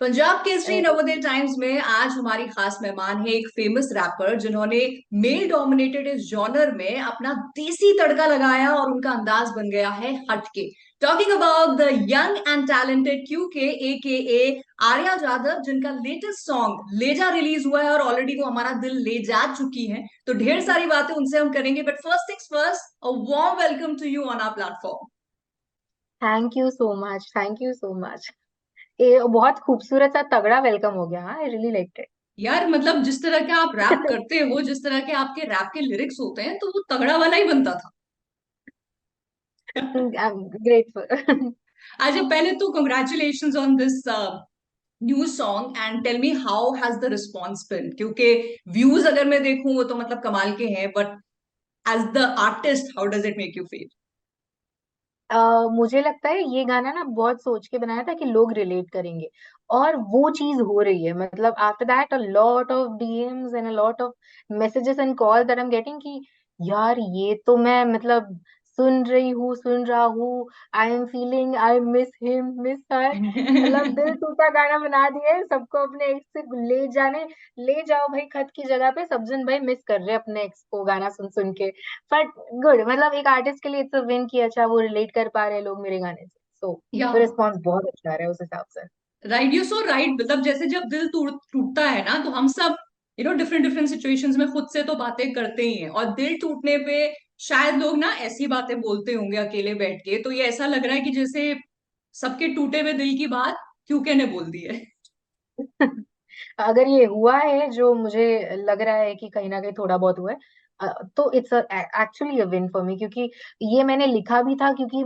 पंजाब केसरी अ, Navodaya times में आज हमारी खास मेहमान है एक फेमस रैपर जिन्होंने मेल डोमिनेटेड इस जॉनर में अपना देसी तड़का लगाया और उनका अंदाज बन गया है हटके। Talking about the young and talented Q के ए आर्या जादव, जिनका लेटेस्ट सॉन्ग लेजा रिलीज हुआ है और ऑलरेडी वो हमारा दिल ले जा चुकी है। तो ढेर सारी बातें उनसे हम करेंगे, but first things first, a warm welcome to you on our platform. Thank you so much, thank you so much. ये बहुत खूबसूरत सा तगड़ा वेलकम हो गया। हाँ, आई रियली लाइक यार मतलब जिस तरह के आप रैप इट। करते हो, जिस तरह के आपके रैप के लिरिक्स होते हैं, तो वो तगड़ा वाला ही बनता था। I am grateful. अच्छा, पहले तो congratulations on this new song and tell me how has the response been, क्योंकि व्यूज अगर मैं देखूं वो तो मतलब कमाल के हैं, but as the artist how does it make you feel? मुझे लगता है ये गाना ना बहुत सोच के बनाया था कि लोग रिलेट करेंगे, और वो चीज हो रही है। मतलब after that a lot of DMs and a lot of messages and call that I am getting कि यार ये तो मैं मतलब सुन रही हूँ, सुन रहा हूँ। I am feeling, I miss him, miss her. मतलब दिल टूटा गाना बना दिया है सबको अपने एक्स से ले जाने। ले जाओ भाई खत की जगह पे, सब जन भाई मिस कर रहे हैं अपने एक्स को गाना सुन सुन के। बट गुड, मतलब एक आर्टिस्ट के लिए इट्स अ विन कि अच्छा वो रिलेट कर पा रहे हैं लोग मेरे गाने से। सो या रिस्पॉन्स बहुत अच्छा आ रहा है उस हिसाब से। Right, you so right. मतलब जैसे जब दिल टूटता है ना, तो हम सब डिफरेंट डिफरेंट सिचुएशंस में खुद से तो बातें करते ही हैं, और दिल टूटने पे शायद लोग ना ऐसी बातें बोलते होंगे अकेले बैठ के। तो ये ऐसा लग रहा है कि जैसे सबके टूटे हुए दिल की बात क्यूके ने बोल दी है। अगर ये हुआ है जो मुझे लग रहा है कि कहीं ना कहीं थोड़ा बहुत हुआ है, तो it's actually a win for me, क्योंकि ये मैंने लिखा भी था क्योंकि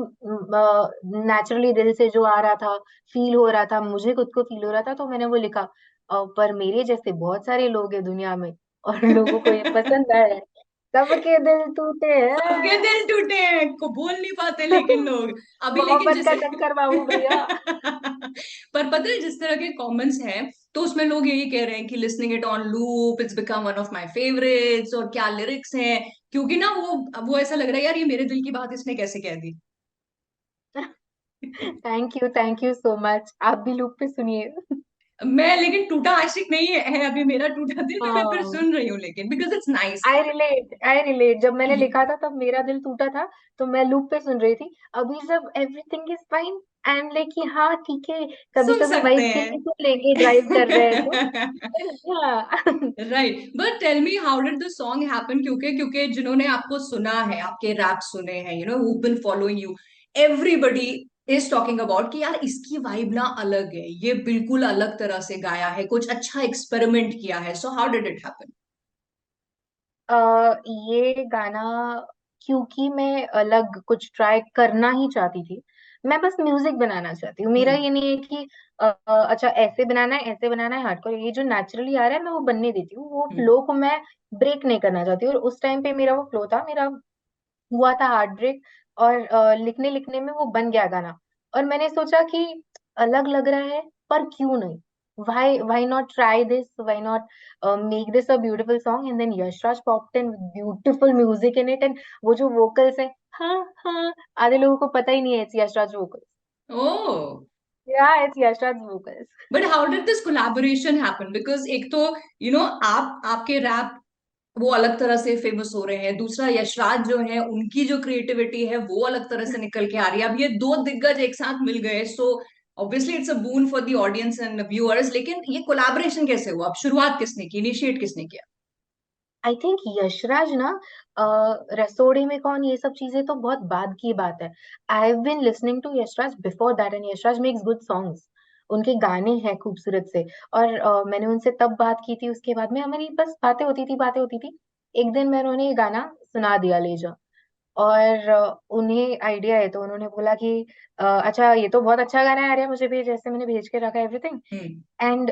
नेचुरली दिल से जो आ रहा था, फील हो रहा था, मुझे खुद को फील हो रहा था, तो मैंने वो लिखा। पर मेरे जैसे बहुत सारे लोग हैं दुनिया में और लोगों को ये पसंद आया है। सबके दिल टूटे सबके हैं। दिल टूटे हैं को बोल नहीं पाते लेकिन लोग अभी, लेकिन मोहब्बत का जैसे टक्कर बाबू भैया। पर पता है जिस तरह के कमेंट्स हैं, तो उसमें लोग यही कह रहे हैं कि listening it on loop it's become one of my favourites, और क्या लिरिक्स हैं। क्योंकि ना वो ऐसा लग रहा है यार, ये मेरे दिल की बात इसने कैसे कह दी। Thank you so much. आप भी लूप पे सुनिए। मैं लेकिन टूटा आशिक नहीं है अभी मेरा टूटा दिल, मैं फिर हाँ, सुन रही हूँ लेकिन because it's nice. I relate, I relate. जब मैंने लिखा था तब मेरा दिल टूटा था, तो मैं लूप पे सुन रही थी। अभी जब everything is fine, I am like कि हाँ ठीक है, कभी सुन कभी सकते वाइब के हैं। लिए सुन लेंगे ड्राइव कर रहे हैं तो। हाँ। Right, but tell me how did the song happen? क्योंकि क्योंकि जिन्होंने आपको सुना है, आपके रैप सुने हैं, who been following you, everybody is talking about कि यार इसकी वाइब ना अलग है, ये बिल्कुल अलग तरह से गाया है, कुछ अच्छा एक्सपेरिमेंट किया है। So how did it happen? ये गाना, क्योंकि मैं अलग कुछ ट्राई करना ही चाहती थी। मैं बस म्यूजिक बनाना चाहती हूँ। मेरा हम्म। ये नहीं है कि अच्छा ऐसे बनाना है, ऐसे बनाना है, हार्डकोर। ये जो नेचुरली आ रहा है मैं वो बनने देती हूँ, वो हम्म। फ्लो को मैं ब्रेक नहीं करना चाहती हूँ। और उस टाइम पे मेरा वो फ्लो था, मेरा हुआ था हार्ट ब्रेक। और लिखने लिखने में वो बन गया गाना। और मैंने सोचा कि अलग लग रहा है, पर क्यों नहीं, why not try this, why not make this a beautiful song? And then Yash Raj popped in with beautiful music in it, and वो जो vocals है, हाँ हाँ, आधे लोगों को पता ही नहीं है it's Yash Raj vocals. Oh, Yeah, it's Yash Raj vocals. But how did this collaboration happen? Because एक तो आप आपके रैप वो अलग तरह से फेमस हो रहे हैं, दूसरा यशराज जो है उनकी जो क्रिएटिविटी है वो अलग तरह से निकल के आ रही है। अब ये दो दिग्गज एक साथ मिल गए, so obviously it's a boon for the audience and viewers. लेकिन ये कोलैबोरेशन कैसे हुआ? अब शुरुआत किसने की, इनिशिएट किसने किया? आई थिंक यशराज ना, रसोड़ी में कौन, ये सब चीजें तो बहुत बाद की बात है। I have been listening to Yashraj before that, and Yashraj makes good songs. उनके गाने हैं खूबसूरत से। और मैंने उनसे तब बात की थी, उसके बाद में हमारी बस बातें होती थी, बातें होती थी। एक दिन मैंने उन्हें ये गाना सुना दिया, ले जा। और उन्हें आइडिया है, तो उन्होंने बोला कि अच्छा ये तो बहुत अच्छा गाना है, अरे मुझे भेज, जैसे मैंने भेज के रखा everything. Hmm. And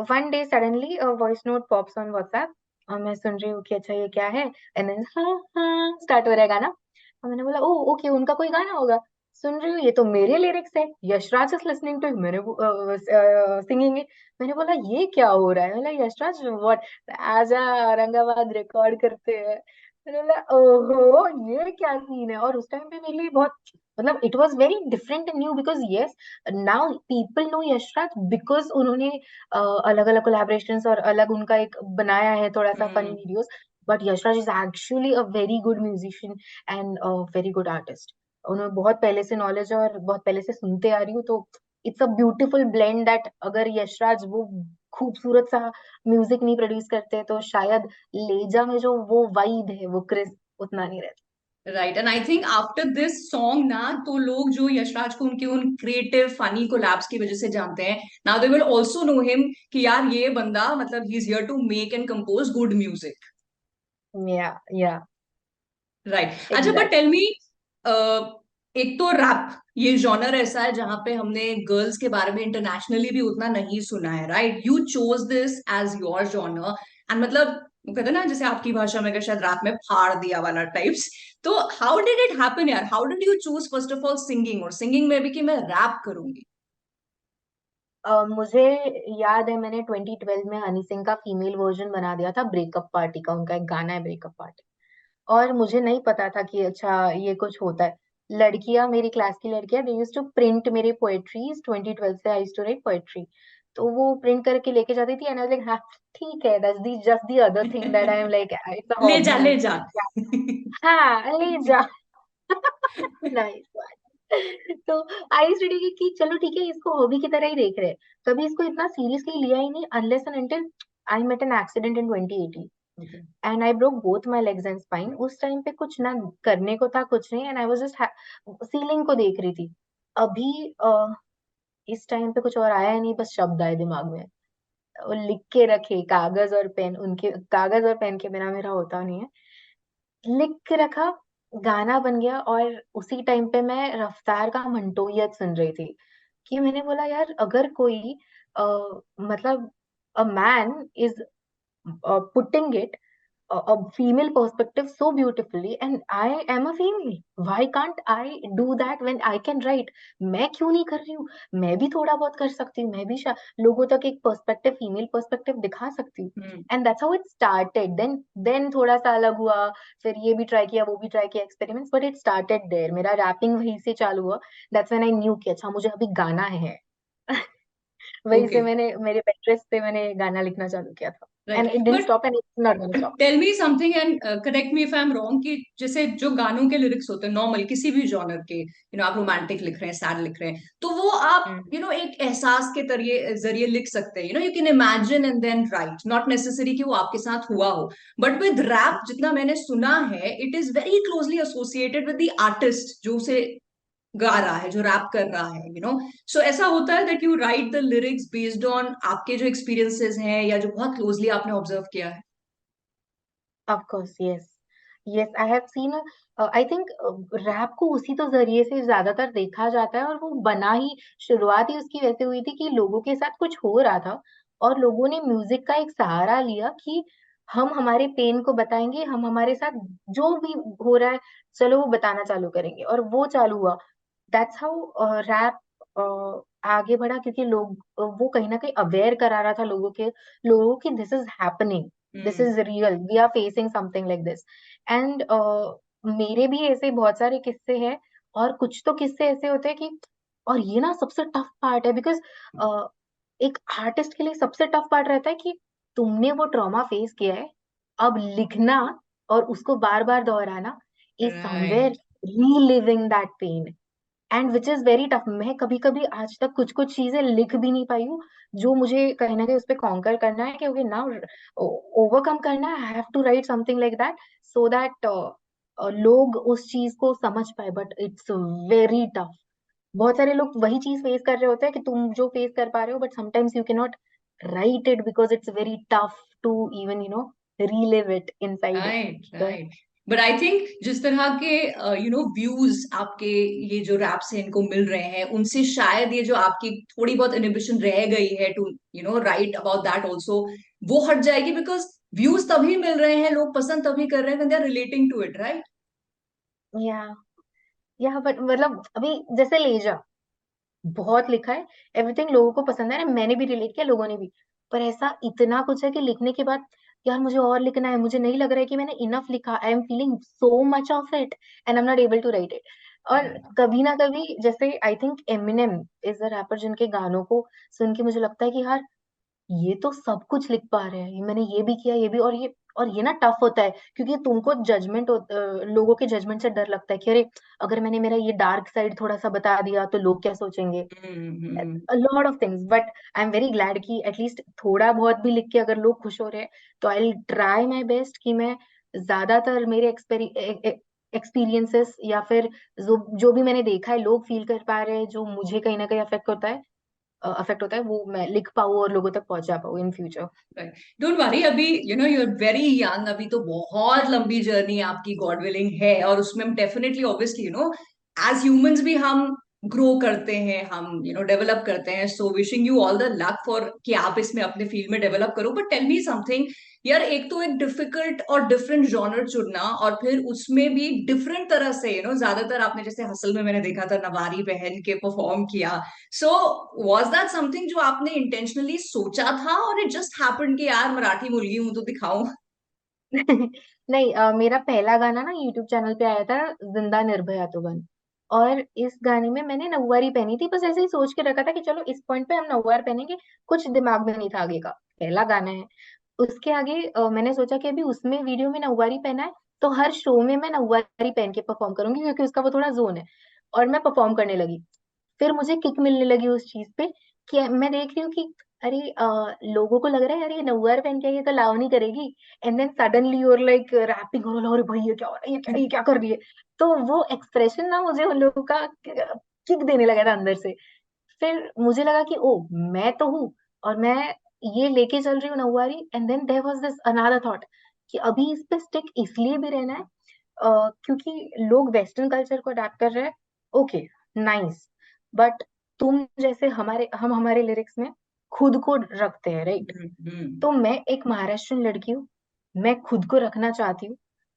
one day suddenly voice note pops on WhatsApp, और मैं सुन रही हूँ कि अच्छा ये क्या है। एंड देन हाँ हाँ स्टार्ट हो रहा है गाना। और मैंने बोला ओ ओके, उनका कोई गाना होगा। सुन रही हूँ ये तो मेरे लिरिक्स है, यशराज इज लिसनिंग टू, मैंने सिंगिंग है। मैंने बोला ये क्या हो रहा है, बोला यशराज व्हाट, आजा औरंगाबाद रिकॉर्ड करते हैं। मैंने बोला ओहो ये क्या सीन है। और उस टाइम पे मेरे लिए बहुत मतलब it was very different and new, because yes, now people know Yashraj because उन्होंने अलग अलग कोलैबोरेशंस और अलग उनका एक बनाया है थोड़ा सा funny hmm. Videos, but Yashraj is actually a very good musician and very good artist. उन्हें बहुत पहले से नॉलेज है और बहुत पहले से सुनते आ रही हूँ, तो it's a beautiful blend that अगर यशराज वो खूबसूरत सा म्यूजिक नहीं प्रोड्यूस करते तो शायद लेजा में जो वो वाइब है वो क्रिस उतना नहीं रहता। Right, and I think after this song ना, तो लोग जो यशराज को उनके उन क्रिएटिव फनी कोलैब्स की वजह से जानते हैं, now they will also know him कि यार ये बंदा मतलब ही is here to make and compose good music. Yeah right. अच्छा, बट टेल एग्जैक्टली। मी, एक तो रैप ये जॉनर ऐसा है जहां पे हमने गर्ल्स के बारे में इंटरनेशनली भी उतना नहीं सुना है, right? You chose this as your genre, and मतलब वो कहते हैं ना, जैसे आपकी भाषा में अगर शायद रैप में फाड़ दिया वाला टाइप्स। तो हाउ डिड इट हैपन यार? How did you choose first of all singing, और सिंगिंग में भी कि मैं रैप करूंगी? मुझे याद है मैंने 2012 में हनी सिंह का फीमेल वर्जन बना दिया था ब्रेकअप पार्टी का, उनका एक गाना है ब्रेकअप पार्टी। और मुझे नहीं पता था कि अच्छा ये कुछ होता है। लड़कियां, मेरी क्लास की लड़कियां, दे यूज्ड टू प्रिंट मेरे पोएट्रीज, 2012 से I used to write poetry. तो वो प्रिंट करके लेके जाती थी एंड आई वाज लाइक हाँ ठीक है, that's the just the other thing that I am like it's a ले जा हॉबी। ले जा। हाँ ले जा। नाइस। तो आई स्टडी कि चलो ठीक है, इसको हॉबी की तरह ही देख रहे हैं, कभी इसको इतना सीरियसली लिया ही नहीं unless and until I met an accident in 2018 Okay. And I broke both my legs and spine. उस टाइम पे कुछ ना करने को था, कुछ नहीं, and I was just ceiling को देख रही थी। अभी इस टाइम पे कुछ और आया ही नहीं, बस शब्द आए दिमाग में, वो लिख के रखे कागज और पेन, उनके कागज और पेन के बिना मेरा होता नहीं है। लिख के रखा, गाना बन गया, और उसी टाइम पे मैं रफ्तार का मंटोयत सुन रही थी कि मैंने बोला यार अगर कोई मतलब a man is putting it a female perspective so beautifully and I am a female, why can't I do that when I can write? मैं क्यों नहीं कर रही हूँ? मैं भी थोड़ा बहुत कर सकती हूँ, मैं भी लोगों तक एक पर्सपेक्टिव, फीमेल पर्सपेक्टिव दिखा सकती हूँ। Hmm. And that's how it started. Then थोड़ा सा अलग हुआ, फिर ये भी ट्राई किया, वो भी ट्राई किया, experiments, but it started there, मेरा रैपिंग वहीं से चालू हुआ। दैट्स व्हेन आई न्यू कि अच्छा मुझे अभी गाना है। वहीं ओके। से मैंने मेरे बेड पे मैंने गाना लिखना चालू किया था and write, it didn't but stop and it's not gonna stop. Tell me something and correct me if I am wrong, कि जैसे जो गानों के लिरिक्स होते हैं नॉर्मल किसी भी जॉनर के, आप रोमांटिक लिख रहे हैं, सैड लिख रहे हैं, तो वो आप एक एहसास के जरिए जरिए लिख सकते हैं, you can imagine and then write, not necessary कि वो आपके साथ हुआ हो। बट विद रैप जितना मैंने सुना है, it is very closely associated with the artist जो उसे गा रहा है, जो रैप कर रहा है, सो ऐसा होता है that you right the lyrics based on आपके जो एक्सपीरियंसेस हैं या जो बहुत क्लोजली आपने ऑब्जर्व किया है। Of course yes. Yes I have seen, I think rap को उसी तो जरिए से ज्यादातर देखा जाता है, और वो बना ही, शुरुआत ही उसकी वैसे हुई थी कि लोगों के साथ कुछ हो रहा था और लोगों ने म्यूजिक का एक सहारा लिया कि हम हमारे पेन को बताएंगे, हम हमारे साथ जो भी हो रहा है चलो वो बताना चालू करेंगे, और वो चालू हुआ। दैट्स हाउ रैप आगे बढ़ा, क्योंकि लोग वो कहीं ना कहीं अवेयर करा रहा था लोगों की this is happening, this hmm. Is real, we are facing something like this. And मेरे भी ऐसे बहुत सारे किस्से हैं, और कुछ तो किस्से ऐसे होते हैं कि, और ये ना सबसे टफ पार्ट है, बिकॉज एक आर्टिस्ट के लिए सबसे टफ पार्ट रहता है कि तुमने वो ट्रॉमा फेस किया है, अब लिखना और उसको बार बार दोहराना is somewhere right. Reliving that pain, and which is very tough. मैं कभी कभी आज तक कुछ कुछ चीजें लिख भी नहीं पाई हूँ जो मुझे कहीं ना कहीं उस पर कॉन्कर करना है कि ओके नाउ ओवरकम करना है, I have to write something like that so that लोग उस चीज को समझ पाए, बट इट्स वेरी टफ। बहुत सारे लोग वही चीज फेस कर रहे होते हैं कि तुम जो फेस कर पा रहे हो, but sometimes you can not write it because it's very tough to even relive it inside right. the right. But I think जिस तरह के व्यूज आपके ये जो रैप्स हैं इनको मिल रहे हैं, उनसे शायद ये जो आपकी थोड़ी बहुत इनहिबिशन रह गई है to write about that also, वो हट जाएगी, बिकॉज व्यूज तभी मिल रहे हैं, लोग पसंद तभी कर रहे हैं when they are relating to it, right? या बट मतलब अभी जैसे ले जा, बहुत लिखा है, एवरीथिंग लोगों को पसंद है, मैंने भी रिलेट किया, लोगों ने भी, पर ऐसा इतना कुछ है कि लिखने के बाद यार मुझे और लिखना है, मुझे नहीं लग रहा है कि मैंने इनफ लिखा, I am feeling so much of it and I am not able to right it. और कभी ना कभी जैसे I think Eminem is a rapper जिनके गानों को सुन के मुझे लगता है कि यार ये तो सब कुछ लिख पा रहे हैं, मैंने ये भी किया, ये भी, और ये ना टफ होता है क्योंकि तुमको लोगों के जजमेंट से डर लगता है कि अरे अगर मैंने मेरा ये डार्क साइड थोड़ा सा बता दिया तो लोग क्या सोचेंगे, हम्म। a lot of things, but I'm very glad कि एटलीस्ट थोड़ा बहुत भी लिख के अगर लोग खुश हो रहे हैं तो आई ट्राई माई बेस्ट कि मैं ज्यादातर मेरे एक्सपीरियंसेस या फिर जो भी मैंने देखा है लोग फील कर पा रहे हैं, जो मुझे कहीं ना कहीं अफेक्ट होता है वो मैं लिख पाऊँ और लोगों तक पहुंचा पाऊँ इन फ्यूचर। डोंट वरी, अभी यू आर वेरी यंग, अभी तो बहुत लंबी जर्नी आपकी गॉड विलिंग है, और उसमें हम डेफिनेटली ऑब्वियसली एज ह्यूमंस भी हम ग्रो करते हैं, हम डेवलप करते हैं। So wishing you all the luck for कि आप इसमें अपने फील्ड में डेवलप करो। बट टेल मी समथिंग यार, एक तो एक डिफिकल्ट और डिफरेंट जॉनर चुनना, और फिर उसमें भी डिफरेंट तरह से ज्यादातर आपने जैसे हसल में मैंने देखा था नवारी पहन के परफॉर्म किया। सो वॉज दैट समथिंग जो आपने इंटेंशनली सोचा था, और इट जस्ट हैपेंड कि यार मराठी मुलगी हूं तो दिखाऊं? नहीं, मेरा पहला गाना ना यूट्यूब चैनल पे आया था, जिंदा निर्भया तो बन। और इस गाने में मैंने नऊवारी पहनी थी, बस ऐसे ही सोच के रखा था कि चलो इस पॉइंट पे हम नऊवार पहनेंगे, कुछ दिमाग में नहीं था आगे का, पहला गाना है। उसके आगे मैंने सोचा कि अभी उसमें वीडियो में नऊवारी पहना है तो हर शो में मैं नऊवारी पहन के परफॉर्म करूंगी क्योंकि उसका वो थोड़ा जोन है। और मैं परफॉर्म करने लगी, फिर मुझे किक मिलने लगी उस चीज पे कि मैं देख रही हूँ कि अरे लोगों को लग रहा है यार ये नऊवार पहन के आई है तो लावनी करेगी, एंड देन सडनली और लाइक रैपिंग हो रहा है, अरे भाई ये क्या हो रहा है, ये क्या कर रही है। तो वो एक्सप्रेशन ना मुझे उन लोगों का किक देने लगा था अंदर से। फिर मुझे लगा कि ओ मैं तो हूँ और मैं ये लेके चल रही हूँ nauvari, and then there was this another thought कि अभी इस पे स्टिक इसलिए भी रहना है क्योंकि लोग वेस्टर्न कल्चर को अडेप्ट कर रहे हैं, ओके नाइस, बट तुम जैसे हम हमारे लिरिक्स में खुद को रखते हैं, राइट। हम्म। तो मैं एक महाराष्ट्रियन लड़की हूँ, मैं खुद को रखना चाहती हूँ,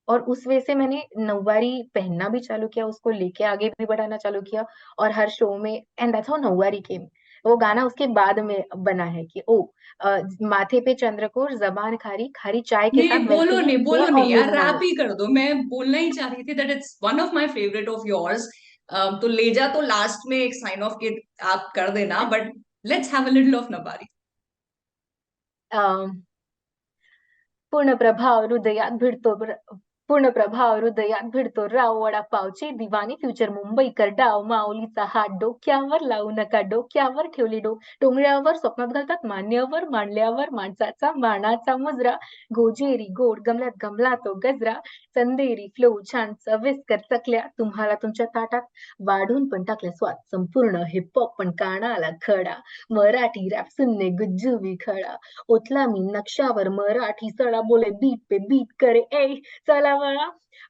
और उस वजह से मैंने नऊवारी पहनना भी चालू किया, उसको लेके आगे भी बढ़ाना चालू किया, और हर शो में, एंड दैट्स हाउ नऊवारी केम। वो गाना उसके बाद में बना है कि ओ माथे पे चंद्रकोर जबान खारी खारी चाय के नहीं साथ वैसे बोलो ही नहीं, है बोलो नहीं और यार, मेरी रैप नऊवारी। ही कर दो। मैं बोलना ही चाह रही थी that it's one of my favourite of yours. तो ले जा तो लास्ट में एक साइन ऑफ के आप कर देना, but let's have a little of nauvari. पूर्ण प्रभाव हृदयात भिडतो पूर्ण प्रभाव हृदयात भिडतो राव वडापावची दिवाणी फ्युचर मुंबईकर डाव माऊलीचा हात डोक्यावर लावू नका डोक्यावर ठेवली डोंगरावर स्वप्नात घालतात मान्यवर मांडल्यावर माणसाचा मानाचा मुजरा गोजेरी गोड गमल्यात गमला तो गजरा चंदेरी फ्लो छान चविस्कर चकल्या तुम्हाला तुमच्या ताटात वाढून पण टाकल्या स्वाद संपूर्ण हिप हॉप पण कानाला खडा मराठी रॅप सुनने गुज्जू भी खडा उतला मी नक्शावर मराठी सड़ा बोले बीट पे बीट करे ए चला बड़ा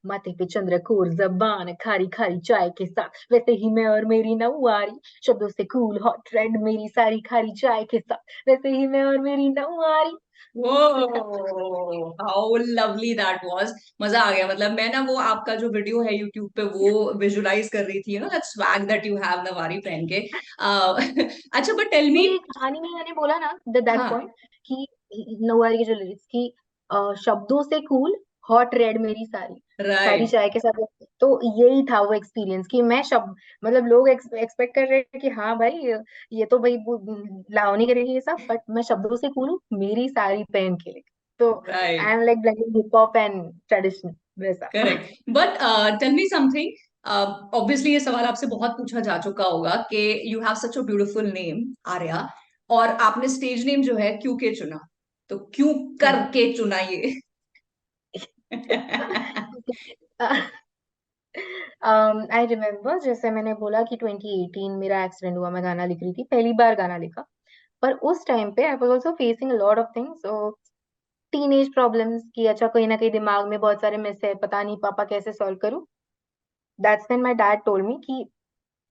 माथे पे चंद्रकोर जबान खारी खारी चाय के साथ वैसे ही मैं और मेरी नौवारी शब्दों से कूल हॉट रेड मेरी सारी खारी चाय के साथ वैसे ही मैं और मेरी नौवारी। वो हाउ लवली दैट वाज। मजा आ गया, मतलब मैं ना वो आपका जो वीडियो है यूट्यूब पे वो विजुलाइज कर रही थी, that swag that you have nauvari पहन के। अच्छा बट टेल मी। मेरी कहानी में मैंने बोला ना दैट हाँ। पॉइंट कि नौवारी के जो लिरिक्स की शब्दों से कूल हॉट रेड मेरी सारी खारी राइट। चाय के साथ, तो यही था वो एक्सपीरियंस कि मैं शब्द मतलब लोग एक्सपेक्ट कर रहे हैं कि हाँ भाई ये तो भाई लावनी करेगी ये सब, बट मैं शब्दों से कूल हूँ मेरी सारी पहन के लिए। तो I right. Am like blending hip hop and traditional वैसा। Correct, but tell me something. Obviously ये सवाल आपसे बहुत पूछा जा चुका होगा कि you have such a beautiful name Arya, और आपने स्टेज नेम जो है क्यों के चुना, तो क्यों करके चुना ये? आई रिमेम्बर जैसे मैंने बोला कि 2018 मेरा एक्सीडेंट हुआ, मैं गाना लिख रही थी, पहली बार गाना लिखा। पर उस टाइम पे I was also facing a lot of things, teenage problems कि अच्छा कहीं ना कहीं दिमाग में बहुत सारे मिस है, पता नहीं पापा कैसे सॉल्व करूं। That's when my dad told me कि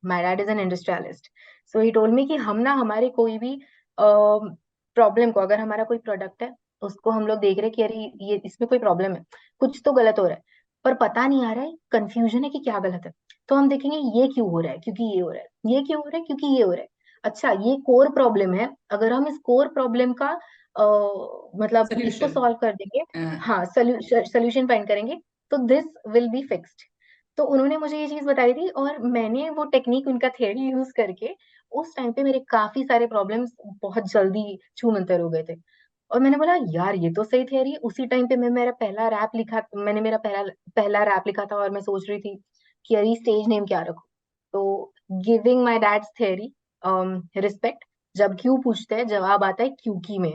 my dad is an industrialist, so he told me कि हम ना हमारे कोई भी प्रॉब्लम को, अगर हमारा कोई प्रोडक्ट है उसको हम लोग देख रहे हैं कि अरे ये इसमें कोई प्रॉब्लम है, कुछ तो गलत हो रहा है, पर पता नहीं आ रहा है, कंफ्यूजन है कि क्या गलत है, तो हम देखेंगे ये क्यों हो रहा है क्योंकि ये हो रहा है, ये क्यों हो रहा है क्योंकि ये हो रहा है। अच्छा ये कोर प्रॉब्लम है, अगर हम इस कोर प्रॉब्लम का मतलब इसको सोल्यूशन। सॉल्व कर देंगे, हाँ सोल्यूशन फाइंड करेंगे, तो दिस विल बी फिक्स्ड। तो उन्होंने मुझे ये चीज बताई थी, और मैंने वो टेक्निक, उनका थ्योरी यूज करके उस टाइम पे मेरे काफी सारे प्रॉब्लम्स बहुत जल्दी छूमंतर हो गए थे। और मैंने बोला यार ये तो सही थ्योरी है। उसी टाइम पे मैंने मेरा पहला पहला रैप लिखा था, और मैं सोच रही थी कि अरे स्टेज नेम क्या रखूं। तो giving my dad's theory respect, जब क्यों पूछते हैं जवाब आता है क्योंकि में,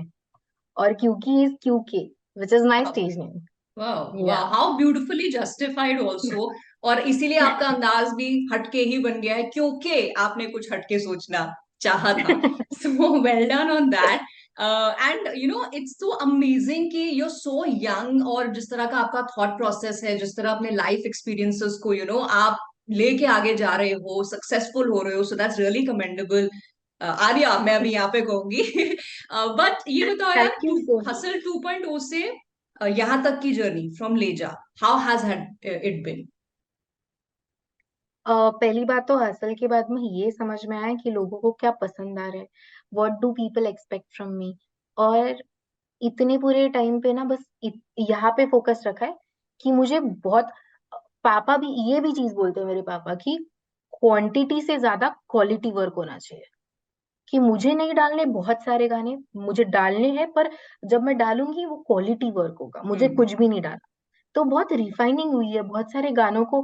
और क्योंकि इज क्योंकि, which is my stage name. वाह या वाह, हाउ ब्यूटिफुली जस्टिफाइड ऑल्सो। और इसीलिए आपका अंदाज भी हटके ही बन गया है, क्योंकि आपने कुछ हटके सोचना चाहा था। So well done on that. And you know it's so amazing कि यू सो यंग, और जिस तरह का आपका थॉट प्रोसेस है, जिस तरह अपने लाइफ एक्सपीरियंसेस को आप लेके आगे जा रहे हो, सक्सेसफुल हो रहे हो, so that's really commendable. Arya, मैं अभी यहाँ पे कहूंगी। बट ये बताओ यार, thank you so much. Hustle 2.0 से यहाँ तक की जर्नी फ्रॉम लेजा, how has had it been? पहली बात तो हसल के बाद में ये समझ में आया कि लोगों को क्या पसंद आ रहा है, what do people expect from me. और इतने पूरे टाइम पे ना बस यहाँ पे फोकस रखा है कि मुझे बहुत, पापा भी ये भी चीज बोलते हैं मेरे पापा की, क्वांटिटी से ज्यादा क्वालिटी वर्क होना चाहिए। कि मुझे नहीं डालने बहुत सारे गाने, मुझे डालने हैं, पर जब मैं डालूंगी वो क्वालिटी वर्क होगा, मुझे हम्म। कुछ भी नहीं डालना। तो बहुत रिफाइनिंग हुई है, बहुत सारे गानों को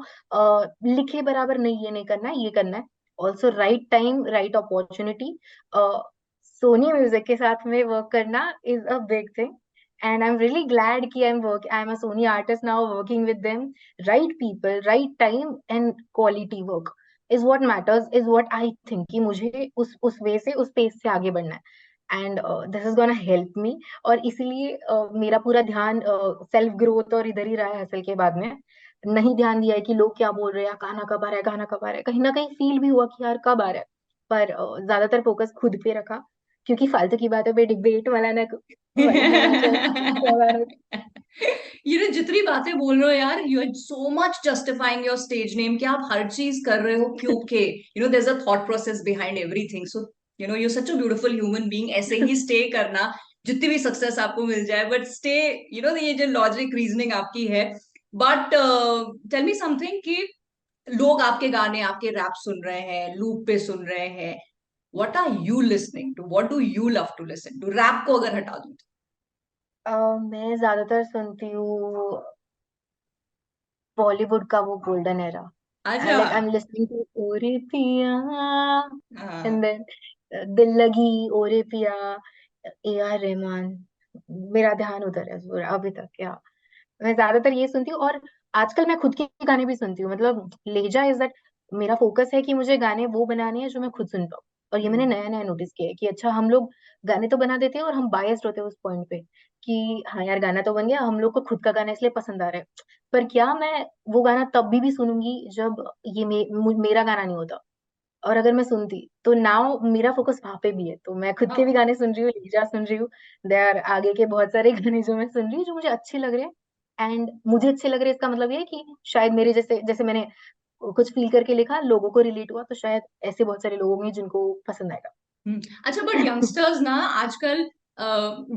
लिखे बराबर नहीं, ये नहीं करना है, ये करना है। Also right time, right opportunity. Sony music के साथ में वर्क करना is a big thing, and I am really glad कि I am a Sony artist now working with them. Right people, right time and quality work is what matters, is what I think कि मुझे उस वे से, उस pace से आगे बढ़ना है। And this is gonna help me. और इसीलिए मेरा पूरा ध्यान सेल्फ ग्रोथ और इधर ही रहा है हसल के बाद में। नहीं ध्यान दिया है कि लोग क्या बोल रहे हैं, गाना कब आ रहा है, गाना कब आ रहा है। कहीं ना कहीं फील भी हुआ कि यार कब आ रहा है, पर ज्यादातर फोकस खुद पे रखा, क्योंकि फालतू की बातों पे डिबेट वाला ना होना चाहिए कब आ रहा है। जितनी बातें बोल रहे हो यार, you are so much justifying your stage name कि आप हर चीज कर रहे हो क्योंकि there is a thought process behind everything. So you such a beautiful human being. ऐसे ही स्टे करना, जितनी भी सक्सेस आपको मिल जाए, बट स्टे, ये जो लॉजिक रीजनिंग आपकी है। बट टेल मी समथिंग कि लोग आपके गाने, आपके रैप सुन रहे हैं, लूप पे सुन रहे हैं, what are you listening to, what do you love to listen to, rap को अगर हटा दूं मैं ज्यादातर सुनती हूँ बॉलीवुड का वो गोल्डन एरा। तो? अच्छा। Like I am listening to Ore Piya, हाँ। एंड देन दिल लगी, ओरे पिया, ए आर रहमान। मेरा ध्यान उधर है पूरा अभी तक। या मैं ज्यादातर ये सुनती हूँ, और आजकल मैं खुद के गाने भी सुनती हूँ। मतलब लेजा इज दैट, मेरा फोकस है कि मुझे गाने वो बनाने हैं जो मैं खुद सुन पाऊँ। और ये मैंने हम्म। नया नया नोटिस किया है कि अच्छा, हम लोग गाने तो बना देते हैं और हम बायस्ड होते हैं उस पॉइंट पे कि हाँ यार गाना तो बन गया, हम लोग को खुद का गाना इसलिए पसंद आ रहा है। पर क्या मैं वो गाना तब भी सुनूंगी जब ये मेरा गाना नहीं होता। और अगर मैं सुनती तो नाउ मेरा फोकस वहां पे भी है, तो मैं खुद के भी गाने सुन रही हूँ, लीजा सुन रही हूँ, देयर आगे के बहुत सारे गाने जो मैं सुन रही हूँ जो मुझे अच्छे लग रहे हैं। एंड मुझे अच्छे लग रहे हैं, इसका मतलब ये है कि शायद मेरे जैसे, जैसे मैंने कुछ फील करके लिखा, लोगों को रिलेट हुआ, तो शायद ऐसे बहुत सारे लोग होंगे जिनको पसंद आएगा। अच्छा, बट यंगस्टर्स ना आजकल,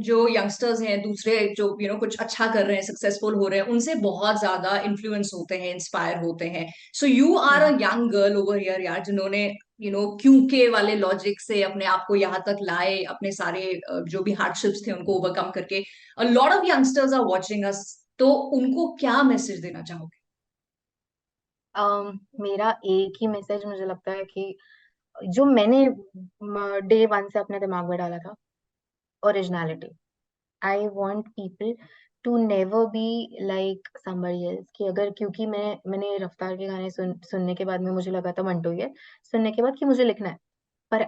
जो यंगस्टर्स हैं दूसरे, जो कुछ अच्छा कर रहे हैं, सक्सेसफुल हो रहे हैं, उनसे बहुत ज्यादा इन्फ्लुएंस होते हैं, इंस्पायर होते हैं। So you are a hmm. Young girl over here यार, जिन्होंने क्योंकि वाले लॉजिक से अपने आप को यहाँ तक लाए, अपने सारे जो भी हार्डशिप्स थे उनको ओवरकम करके। A lot of youngsters are watching us, तो उनको क्या मैसेज देना चाहोगे? मेरा एक ही मैसेज मुझे लगता है कि जो मैंने डे वन से अपने दिमाग में डाला था, originality. I want people to never be like somebody else। कि अगर, क्योंकि मैंने रफ्तार के गाने सुनने के बाद में मुझे लगा था, मंटो ये सुनने के बाद कि मुझे लिखना है। पर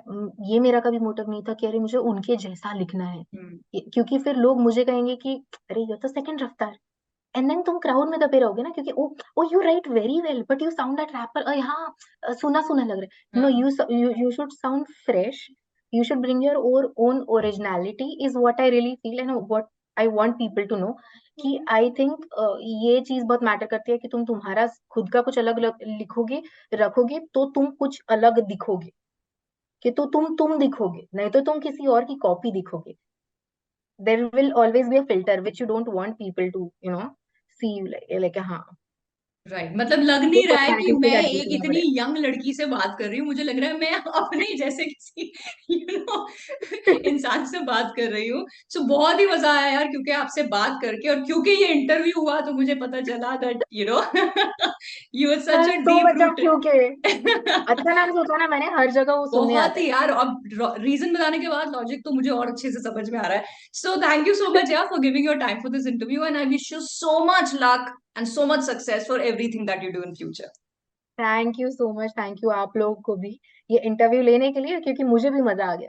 ये मेरा कभी मोटिव नहीं था कि अरे मुझे उनके जैसा लिखना है। हम्म। क्योंकि फिर लोग मुझे कहेंगे कि अरे ये तो सेकंड रफ्तार। एंड देन तुम क्राउड में दबे रहोगे ना, क्योंकि oh oh you right very well but you sound that rapper, यहाँ सुना सुना लग रहा है। नो, हाँ। You should sound fresh, you should bring your own originality is what I really feel, and what I want people to know। कि I think ये चीज बहुत मैटर करती है कि तुम तुम्हारा खुद का कुछ अलग लिखोगे, रखोगे, तो तुम कुछ अलग दिखोगे। कि तो तुम दिखोगे, नहीं तो तुम किसी और की copy दिखोगे। there will always be a filter which you don't want people to see you like हाँ। राइट, मतलब लग वो नहीं रहा है कि पर्सनैलिटी मैं सेट एक देखना इतनी पड़ेगा। यंग लड़की से बात कर रही हूँ, मुझे लग रहा है मैं अपने जैसे किसी इंसान से बात कर रही हूँ। सो बहुत ही मजा आया यार, क्योंकि आपसे बात करके, और क्योंकि ये इंटरव्यू हुआ तो मुझे पता चला that you are such a so deep much of क्यों के। रूटेड। अच्छा नाम सोचा ना मैंने, हर जगह वो सुनने बहुत आता ही है। यार, अब रीजन बताने के बाद लॉजिक तो मुझे और अच्छे से समझ में आ रहा है। So thank you so much यार for giving your time for this interview, and I wish you so much luck and so much success for everything that you do in future. Thank you so much, thank you आप लोगों को भी ये interview लेने के लिए, क्योंकि मुझे भी मजा आ गया।